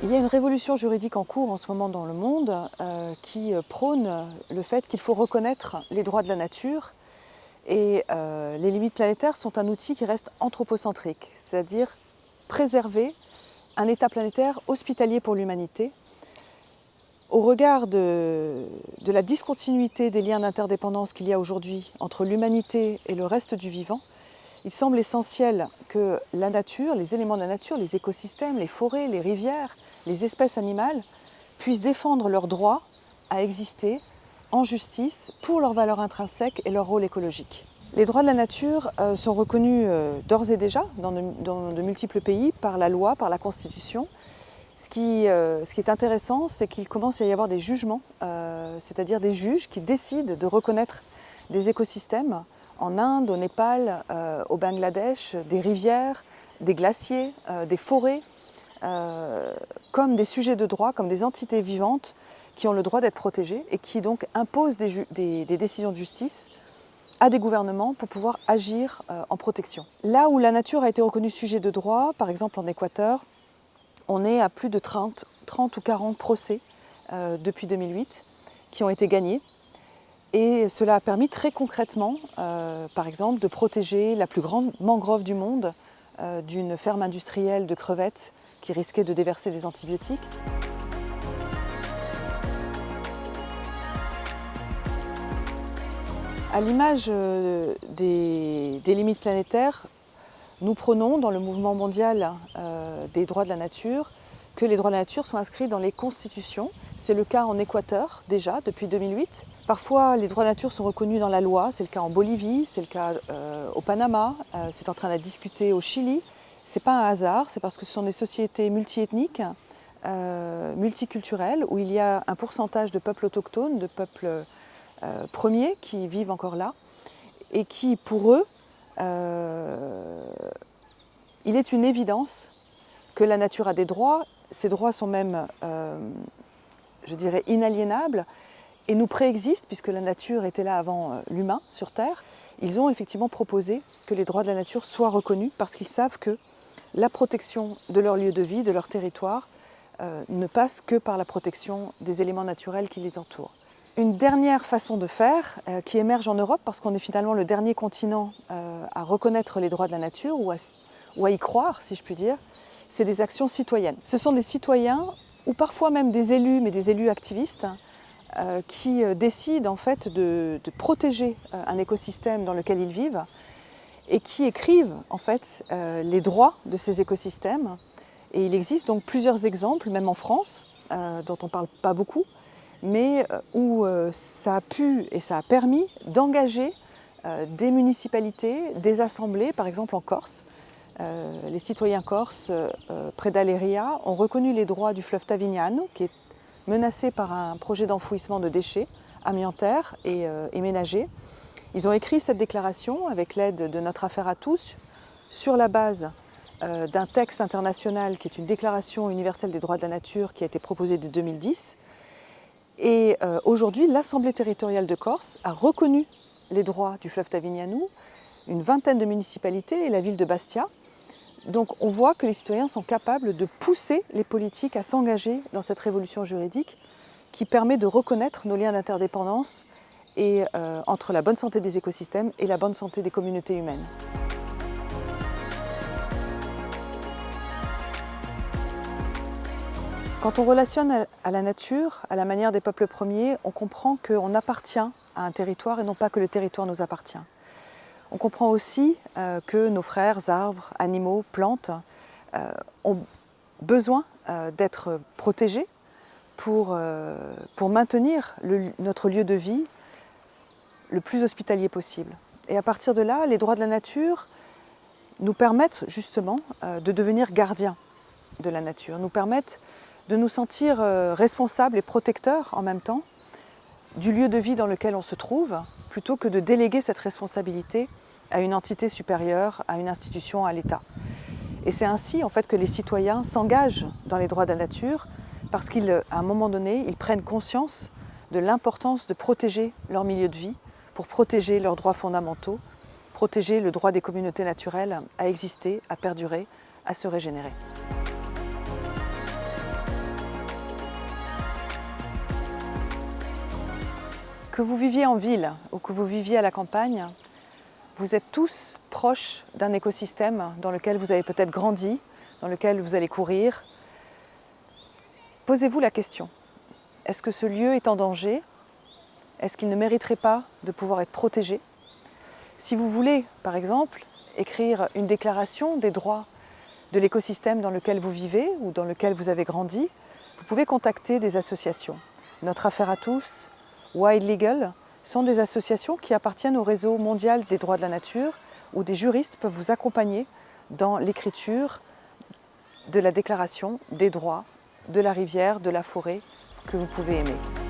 Il y a une révolution juridique en cours en ce moment dans le monde qui prône le fait qu'il faut reconnaître les droits de la nature et les limites planétaires sont un outil qui reste anthropocentrique, c'est-à-dire préserver un état planétaire hospitalier pour l'humanité. Au regard de la discontinuité des liens d'interdépendance qu'il y a aujourd'hui entre l'humanité et le reste du vivant, il semble essentiel que la nature, les éléments de la nature, les écosystèmes, les forêts, les rivières, les espèces animales puissent défendre leur droit à exister en justice pour leur valeur intrinsèque et leur rôle écologique. Les droits de la nature sont reconnus d'ores et déjà dans de multiples pays par la loi, par la Constitution. Ce qui est intéressant, c'est qu'il commence à y avoir des jugements, c'est-à-dire des juges qui décident de reconnaître des écosystèmes en Inde, au Népal, au Bangladesh, des rivières, des glaciers, des forêts, comme des sujets de droit, comme des entités vivantes qui ont le droit d'être protégées et qui donc imposent des décisions de justice à des gouvernements pour pouvoir agir en protection. Là où la nature a été reconnue sujet de droit, par exemple en Équateur, on est à plus de 30 ou 40 procès depuis 2008 qui ont été gagnés. Et cela a permis très concrètement, par exemple, de protéger la plus grande mangrove du monde d'une ferme industrielle de crevettes qui risquait de déverser des antibiotiques. À l'image des limites planétaires, nous prônons dans le mouvement mondial des droits de la nature que les droits de la nature soient inscrits dans les constitutions. C'est le cas en Équateur déjà depuis 2008. Parfois les droits de la nature sont reconnus dans la loi, c'est le cas en Bolivie, c'est le cas au Panama, c'est en train d'être discuté au Chili. Ce n'est pas un hasard, c'est parce que ce sont des sociétés multiethniques, multiculturelles, où il y a un pourcentage de peuples autochtones, de peuples premiers qui vivent encore là, et qui pour eux, il est une évidence que la nature a des droits. Ces droits sont même, je dirais, inaliénables et nous préexistent puisque la nature était là avant l'humain sur Terre. Ils ont effectivement proposé que les droits de la nature soient reconnus parce qu'ils savent que la protection de leur lieu de vie, de leur territoire, ne passe que par la protection des éléments naturels qui les entourent. Une dernière façon de faire qui émerge en Europe parce qu'on est finalement le dernier continent à reconnaître les droits de la nature ou à y croire, si je puis dire, c'est des actions citoyennes. Ce sont des citoyens ou parfois même des élus, mais des élus activistes, qui décident en fait de protéger un écosystème dans lequel ils vivent et qui écrivent en fait les droits de ces écosystèmes. Et il existe donc plusieurs exemples, même en France, dont on ne parle pas beaucoup, mais où ça a pu et ça a permis d'engager des municipalités, des assemblées, par exemple en Corse. Les citoyens corses, près d'Aléria, ont reconnu les droits du fleuve Tavignano, qui est menacé par un projet d'enfouissement de déchets amiantaires et ménagers. Ils ont écrit cette déclaration avec l'aide de Notre Affaire à tous, sur la base d'un texte international qui est une déclaration universelle des droits de la nature qui a été proposée dès 2010. Et aujourd'hui, l'Assemblée territoriale de Corse a reconnu les droits du fleuve Tavignano, une vingtaine de municipalités et la ville de Bastia. Donc on voit que les citoyens sont capables de pousser les politiques à s'engager dans cette révolution juridique qui permet de reconnaître nos liens d'interdépendance et, entre la bonne santé des écosystèmes et la bonne santé des communautés humaines. Quand on relationne à la nature, à la manière des peuples premiers, on comprend qu'on appartient à un territoire et non pas que le territoire nous appartient. On comprend aussi que nos frères, arbres, animaux, plantes ont besoin d'être protégés pour maintenir notre lieu de vie le plus hospitalier possible. Et à partir de là, les droits de la nature nous permettent justement de devenir gardiens de la nature, nous permettent de nous sentir responsables et protecteurs en même temps du lieu de vie dans lequel on se trouve, plutôt que de déléguer cette responsabilité à une entité supérieure, à une institution, à l'État. Et c'est ainsi en fait que les citoyens s'engagent dans les droits de la nature parce qu'à un moment donné, ils prennent conscience de l'importance de protéger leur milieu de vie pour protéger leurs droits fondamentaux, protéger le droit des communautés naturelles à exister, à perdurer, à se régénérer. Que vous viviez en ville ou que vous viviez à la campagne, vous êtes tous proches d'un écosystème dans lequel vous avez peut-être grandi, dans lequel vous allez courir. Posez-vous la question, est-ce que ce lieu est en danger? Est-ce qu'il ne mériterait pas de pouvoir être protégé? Si vous voulez, par exemple, écrire une déclaration des droits de l'écosystème dans lequel vous vivez ou dans lequel vous avez grandi, vous pouvez contacter des associations. Notre Affaire à tous, Wild Legal sont des associations qui appartiennent au réseau mondial des droits de la nature où des juristes peuvent vous accompagner dans l'écriture de la déclaration des droits de la rivière, de la forêt que vous pouvez aimer.